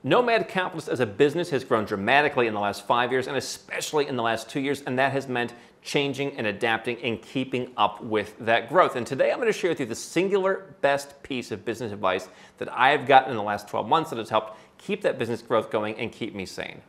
Nomad Capitalist as a business has grown dramatically in the last 5 years and especially in the last 2 years, and that has meant changing and adapting and keeping up with that growth. And today I'm going to share with you the singular best piece of business advice that I have gotten in the last 12 months that has helped keep that business growth going and keep me sane.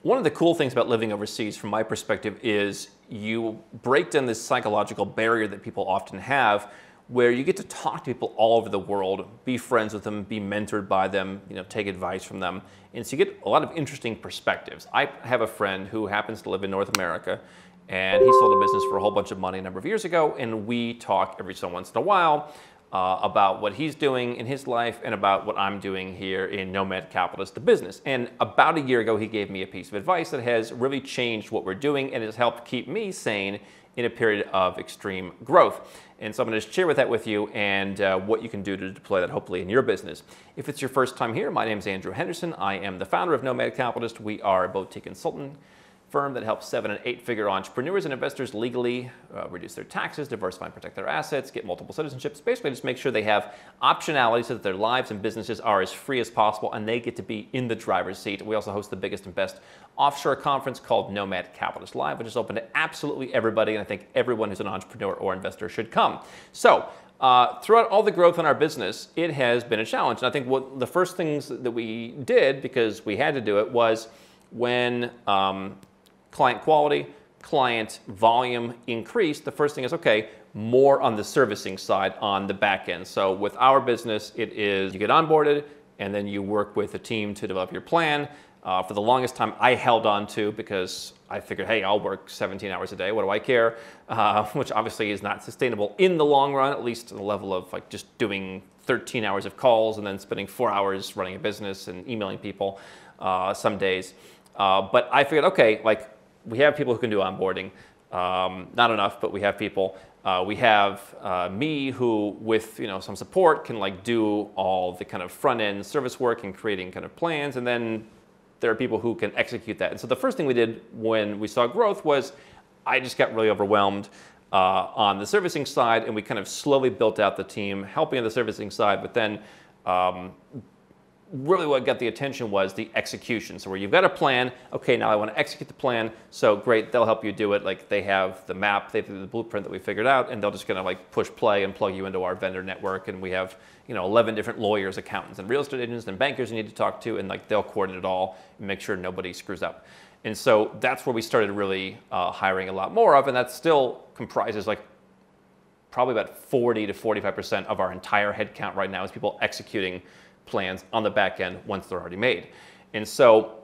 One of the cool things about living overseas from my perspective is you break down this psychological barrier that people often have, where you get to talk to people all over the world, be friends with them, be mentored by them, take advice from them. And so you get a lot of interesting perspectives. I have a friend who happens to live in North America, and he sold a business for a whole bunch of money a number of years ago, and we talk every so once in a while about what he's doing in his life and about what I'm doing here in Nomad Capitalist, the business. And about a year ago, he gave me a piece of advice that has really changed what we're doing and has helped keep me sane in a period of extreme growth. And so I'm going to share that with you and what you can do to deploy that hopefully in your business. If it's your first time here, my name is Andrew Henderson. I am the founder of Nomad Capitalist. We are a boutique consultant firm that helps 7- and 8-figure entrepreneurs and investors legally reduce their taxes, diversify and protect their assets, get multiple citizenships, basically just make sure they have optionality so that their lives and businesses are as free as possible and they get to be in the driver's seat. We also host the biggest and best offshore conference called Nomad Capitalist Live, which is open to absolutely everybody, and I think everyone who's an entrepreneur or investor should come. So throughout all the growth in our business, it has been a challenge. And I think what the first things that we did, because we had to do it, was when client quality, client volume increased, the first thing is, okay, more on the servicing side on the back end. So with our business, it is you get onboarded and then you work with a team to develop your plan. For the longest time, I held on to because I figured, hey, I'll work 17 hours a day. What do I care? Which obviously is not sustainable in the long run, at least to the level of like just doing 13 hours of calls and then spending 4 hours running a business and emailing people some days. But I figured, okay, like we have people who can do onboarding. Not enough, but we have people. We have me who, with some support, can like do all the kind of front end service work and creating kind of plans, and then there are people who can execute that. And so the first thing we did when we saw growth was I just got really overwhelmed on the servicing side, and we kind of slowly built out the team, helping on the servicing side, but then really what got the attention was the execution. So where you've got a plan, okay, now I want to execute the plan, so great, they'll help you do it. Like they have the map, they have the blueprint that we figured out, and they'll just kind of like push play and plug you into our vendor network. And we have 11 different lawyers, accountants, and real estate agents and bankers you need to talk to, and like they'll coordinate it all and make sure nobody screws up. And so that's where we started really hiring a lot more of, and that still comprises like probably about 40 to 45% of our entire headcount right now is people executing plans on the back end once they're already made. And so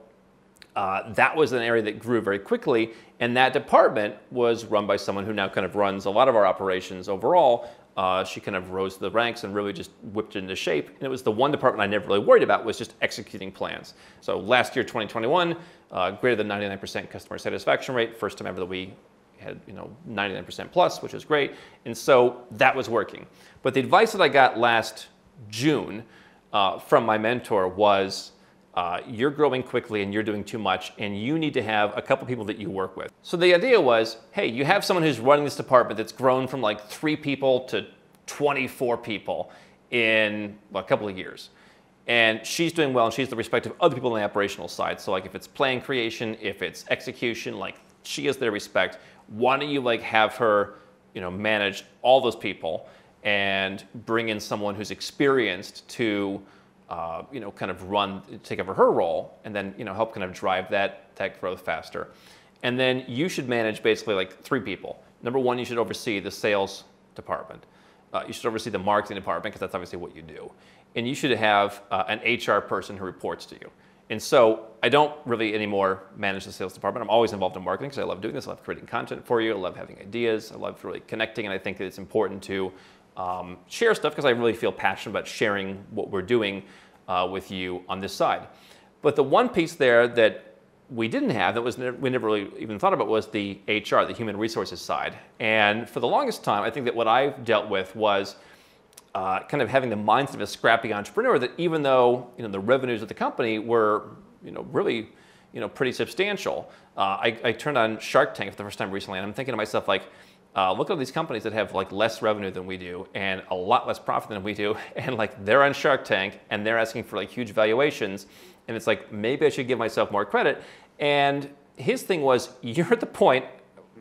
that was an area that grew very quickly, and that department was run by someone who now kind of runs a lot of our operations overall. She kind of rose to the ranks and really just whipped it into shape. And it was the one department I never really worried about, was just executing plans. So last year, 2021, greater than 99% customer satisfaction rate, first time ever that we had 99% plus, which was great. And so that was working. But the advice that I got last June from my mentor was, you're growing quickly and you're doing too much, and you need to have a couple people that you work with. So the idea was, hey, you have someone who's running this department that's grown from like 3 people to 24 people in a couple of years. And she's doing well, and she's the respect of other people on the operational side. So like if it's plan creation, if it's execution, like she has their respect. Why don't you like have her, manage all those people and bring in someone who's experienced to, kind of take over her role, and then, help kind of drive that growth faster. And then you should manage basically like 3 people. Number 1, you should oversee the sales department. You should oversee the marketing department, because that's obviously what you do. And you should have an HR person who reports to you. And so I don't really anymore manage the sales department. I'm always involved in marketing because I love doing this. I love creating content for you. I love having ideas. I love really connecting. And I think that it's important to share stuff, because I really feel passionate about sharing what we're doing with you on this side. But the one piece there that we didn't have, we never really even thought about, was the HR, the human resources side. And for the longest time, I think that what I've dealt with was kind of having the mindset of a scrappy entrepreneur, that even though the revenues of the company were really pretty substantial, I turned on Shark Tank for the first time recently, and I'm thinking to myself, like, look at all these companies that have like less revenue than we do and a lot less profit than we do, and like they're on Shark Tank and they're asking for like huge valuations, and it's like maybe I should give myself more credit. And his thing was, you're at the point,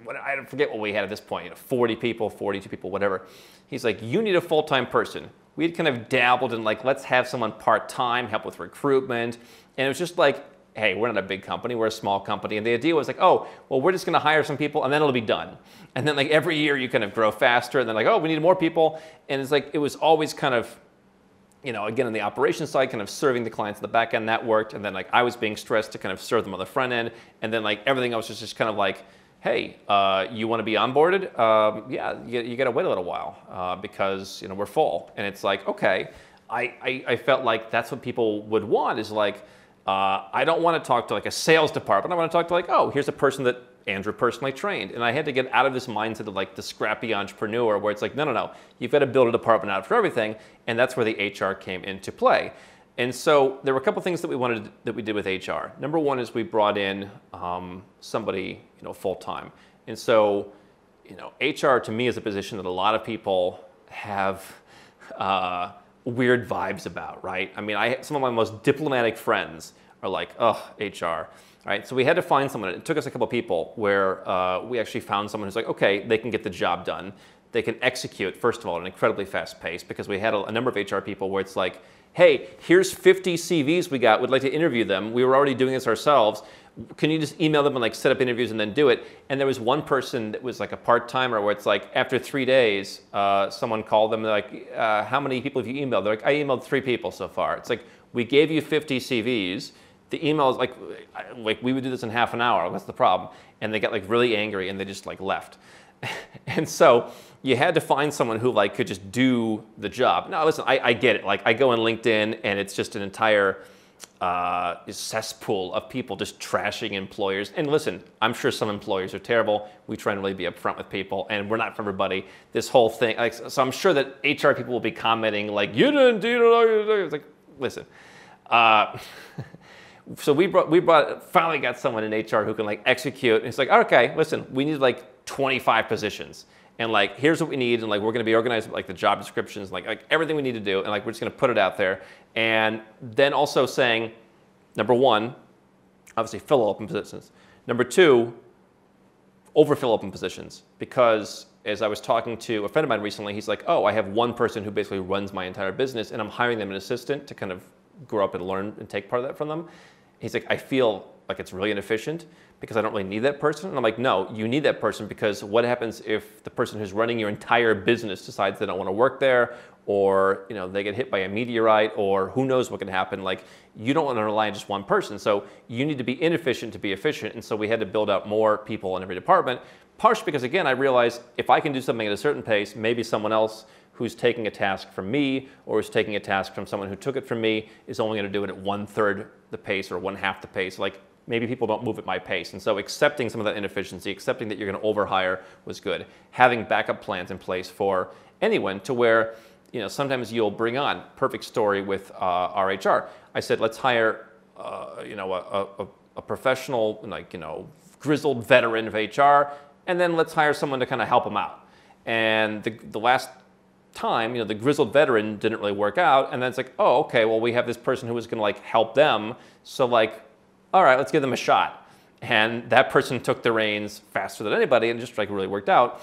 I forget what we had at this point, 40 people, 42 people, whatever. He's like, you need a full-time person. We had kind of dabbled in like, let's have someone part-time help with recruitment, and it was just like, hey, we're not a big company, we're a small company. And the idea was like, oh, well, we're just gonna hire some people and then it'll be done. And then like every year you kind of grow faster and then like, oh, we need more people. And it's like, it was always kind of, again, on the operations side, kind of serving the clients in the back end, that worked. And then like I was being stressed to kind of serve them on the front end. And then like everything else was just kind of like, hey, you wanna be onboarded? Yeah, you gotta wait a little while because we're full. And it's like, okay, I felt like that's what people would want is like, I don't want to talk to like a sales department. I want to talk to like, oh, here's a person that Andrew personally trained. And I had to get out of this mindset of like the scrappy entrepreneur where it's like, no, you've got to build a department out for everything. And that's where the HR came into play. And so there were a couple things that we did with HR. Number one is we brought in somebody, full time. And so, HR to me is a position that a lot of people have weird vibes about, right? I mean, some of my most diplomatic friends are like, oh, HR, right? So we had to find someone. It took us a couple people where we actually found someone who's like, okay, they can get the job done. They can execute, first of all, at an incredibly fast pace because we had a number of HR people where it's like, hey, here's 50 CVs we got. We'd like to interview them. We were already doing this ourselves. Can you just email them and like set up interviews and then do it? And there was one person that was like a part-timer where it's like after 3 days, someone called them. They're like, how many people have you emailed? They're like, I emailed 3 people so far. It's like, we gave you 50 CVs. The email is like we would do this in half an hour. What's the problem? And they got like really angry and they just like left. And so you had to find someone who like could just do the job. Now listen, I get it. Like I go on LinkedIn and it's just an entire cesspool of people just trashing employers. And listen, I'm sure some employers are terrible. We try and really be upfront with people, and we're not for everybody. This whole thing, like, so I'm sure that HR people will be commenting like, "You didn't do it." It's like, listen. So we finally got someone in HR who can like execute. And it's like, okay, listen, we need like 25 positions. And like, here's what we need, and like, we're gonna be organized with like the job descriptions, like everything we need to do, and like, we're just gonna put it out there. And then also saying, number one, obviously fill open positions. Number two, overfill open positions. Because as I was talking to a friend of mine recently, he's like, oh, I have one person who basically runs my entire business, and I'm hiring them an assistant to kind of grow up and learn and take part of that from them. He's like, I feel like it's really inefficient because I don't really need that person. And I'm like, no, you need that person because what happens if the person who's running your entire business decides they don't want to work there, or they get hit by a meteorite, or who knows what can happen. Like, you don't want to rely on just one person. So you need to be inefficient to be efficient. And so we had to build out more people in every department, partially because, again, I realized if I can do something at a certain pace, maybe someone else who's taking a task from me or is taking a task from someone who took it from me is only going to do it at 1/3 the pace or 1/2 the pace. Like, maybe people don't move at my pace. And so accepting some of that inefficiency, accepting that you're going to overhire was good. Having backup plans in place for anyone to where, sometimes you'll bring on, perfect story with our HR. I said, let's hire, a professional, grizzled veteran of HR, and then let's hire someone to kind of help them out. And the last time, the grizzled veteran didn't really work out. And then it's like, oh, okay, well, we have this person who was going to like help them. So like, all right, let's give them a shot. And that person took the reins faster than anybody and just like really worked out.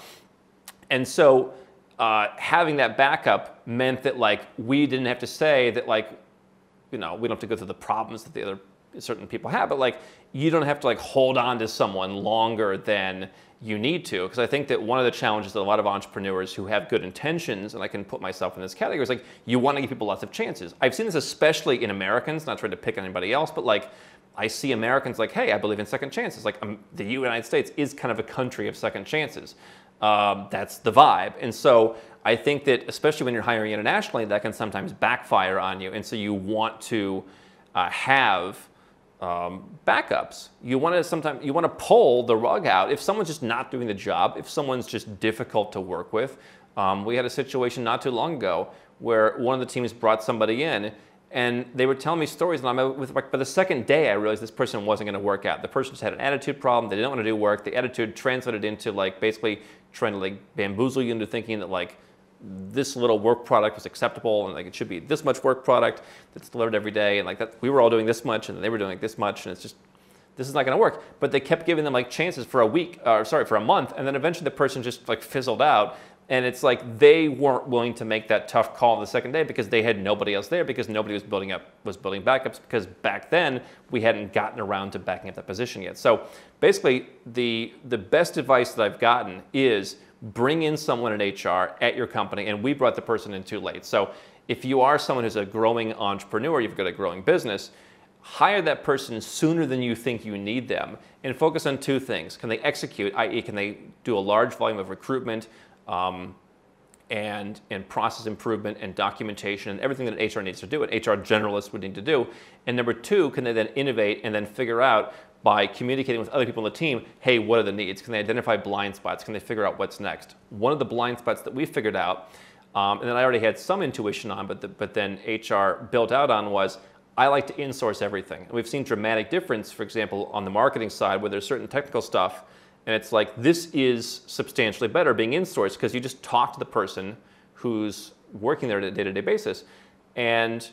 And so having that backup meant that like, we didn't have to say that like, we don't have to go through the problems that the other certain people have, but like, you don't have to like hold on to someone longer than you need to. Because I think that one of the challenges that a lot of entrepreneurs who have good intentions, and I can put myself in this category, is like, you want to give people lots of chances. I've seen this especially in Americans, not trying to pick on anybody else, but like, I see Americans like, hey, I believe in second chances. Like, the United States is kind of a country of second chances. That's the vibe. And so I think that especially when you're hiring internationally, that can sometimes backfire on you. And so you want to have backups. You want to pull the rug out if someone's just not doing the job, if someone's just difficult to work with. We had a situation not too long ago where one of the teams brought somebody in, And they were telling me stories, and by the second day, I realized this person wasn't going to work out. The person just had an attitude problem. They didn't want to do work. The attitude translated into like basically trying to like bamboozle you into thinking that like this little work product was acceptable, and like it should be this much work product that's delivered every day, and like that we were all doing this much, and they were doing like this much, and it's just this is not going to work. But they kept giving them like chances for a month, and then eventually the person just like fizzled out. And it's like they weren't willing to make that tough call on the second day because they had nobody else there, because nobody was building backups, because back then we hadn't gotten around to backing up that position yet. So basically the best advice that I've gotten is bring in someone in HR at your company, and we brought the person in too late. So if you are someone who's a growing entrepreneur, you've got a growing business, hire that person sooner than you think you need them, and focus on two things. Can they execute, i.e. can they do a large volume of recruitment, and process improvement and documentation and everything that HR needs to do, and HR generalists would need to do. And number two, can they then innovate and then figure out by communicating with other people on the team, hey, what are the needs? Can they identify blind spots? Can they figure out what's next? One of the blind spots that we figured out, and then I already had some intuition on, but then HR built out on, was I like to insource everything. And we've seen dramatic difference, for example, on the marketing side where there's certain technical stuff. And it's like, this is substantially better being insourced because you just talk to the person who's working there on a day-to-day basis, and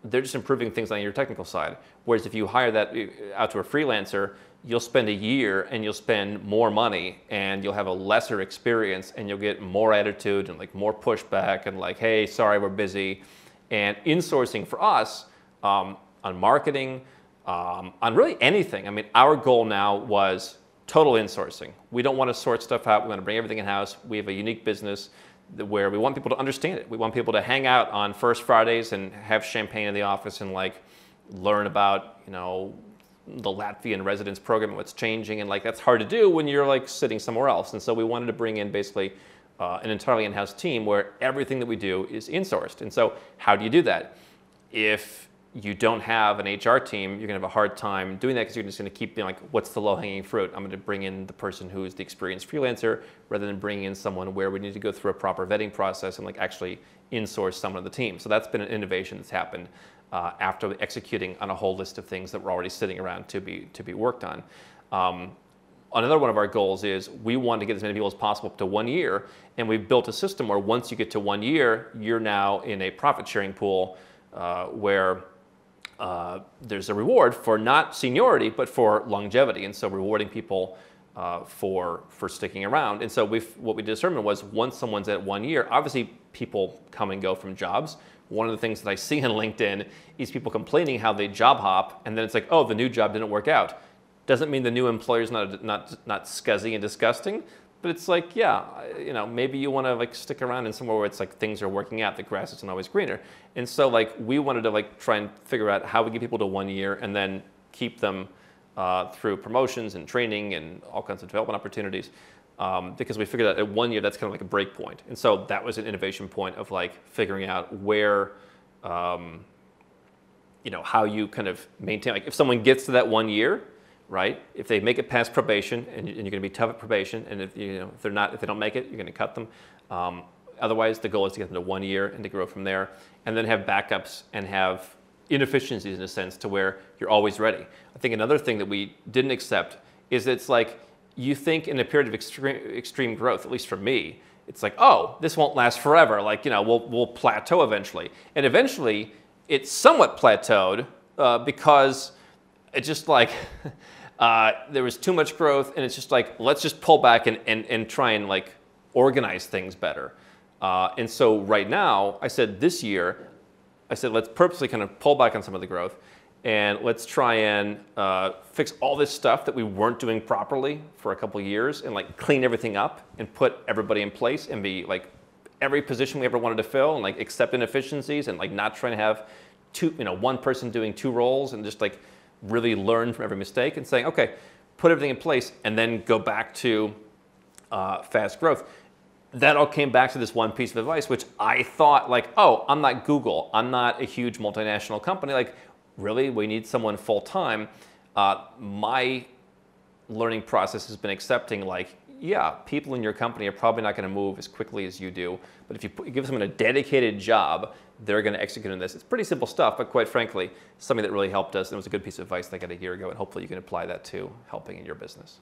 they're just improving things on your technical side. Whereas if you hire that out to a freelancer, you'll spend a year and you'll spend more money and you'll have a lesser experience and you'll get more attitude and like more pushback and like, hey, sorry, we're busy. And insourcing for us on marketing, on really anything. I mean, our goal now was total insourcing. We don't want to sort stuff out. We want to bring everything in-house. We have a unique business where we want people to understand it. We want people to hang out on First Fridays and have champagne in the office and like learn about, you know, the Latvian residence program and what's changing. And like that's hard to do when you're like sitting somewhere else. And so we wanted to bring in basically an entirely in-house team where everything that we do is insourced. And so how do you do that? If you don't have an HR team, you're going to have a hard time doing that because you're just going to keep being like, what's the low-hanging fruit? I'm going to bring in the person who is the experienced freelancer rather than bringing in someone where we need to go through a proper vetting process and like actually insource someone of the team. So that's been an innovation that's happened after executing on a whole list of things that were already sitting around to be worked on. Another one of our goals is we want to get as many people as possible up to 1 year, and we've built a system where once you get to 1 year, you're now in a profit-sharing pool where there's a reward for not seniority, but for longevity, and so rewarding people for sticking around. And so what we determined was once someone's at 1 year, obviously people come and go from jobs. One of the things that I see on LinkedIn is people complaining how they job hop, and then it's like, oh, the new job didn't work out. Doesn't mean the new employer's not scuzzy and disgusting, but it's like, yeah, you know, maybe you want to like stick around in somewhere where it's like things are working out, the grass isn't always greener. And so like we wanted to like try and figure out how we get people to 1 year and then keep them through promotions and training and all kinds of development opportunities, because we figured out at 1 year that's kind of like a break point. And so that was an innovation point of like figuring out where, you know, how you kind of maintain, like if someone gets to that 1 year, right? If they make it past probation, and you're going to be tough at probation, and if they don't make it, you're going to cut them. Otherwise, the goal is to get them to 1 year and to grow from there, and then have backups and have inefficiencies in a sense to where you're always ready. I think another thing that we didn't accept is that it's like you think in a period of extreme growth, at least for me, it's like, oh, this won't last forever. Like, you know, we'll plateau eventually, and eventually it's somewhat plateaued because it's just like. There was too much growth, and it's just like, let's just pull back and try and like organize things better. And so right now, I said this year, let's purposely kind of pull back on some of the growth, and let's try and fix all this stuff that we weren't doing properly for a couple of years, and like clean everything up and put everybody in place and be like every position we ever wanted to fill, and like accept inefficiencies, and like not trying to have one person doing two roles, and just like really learn from every mistake and saying, okay, put everything in place and then go back to fast growth. That all came back to this one piece of advice, which I thought like, oh, I'm not Google. I'm not a huge multinational company. Like, really, we need someone full time. My learning process has been accepting like, yeah, people in your company are probably not going to move as quickly as you do. But if you give someone a dedicated job, they're going to execute on this. It's pretty simple stuff, but quite frankly, something that really helped us, and it was a good piece of advice that I got a year ago, and hopefully you can apply that to helping in your business.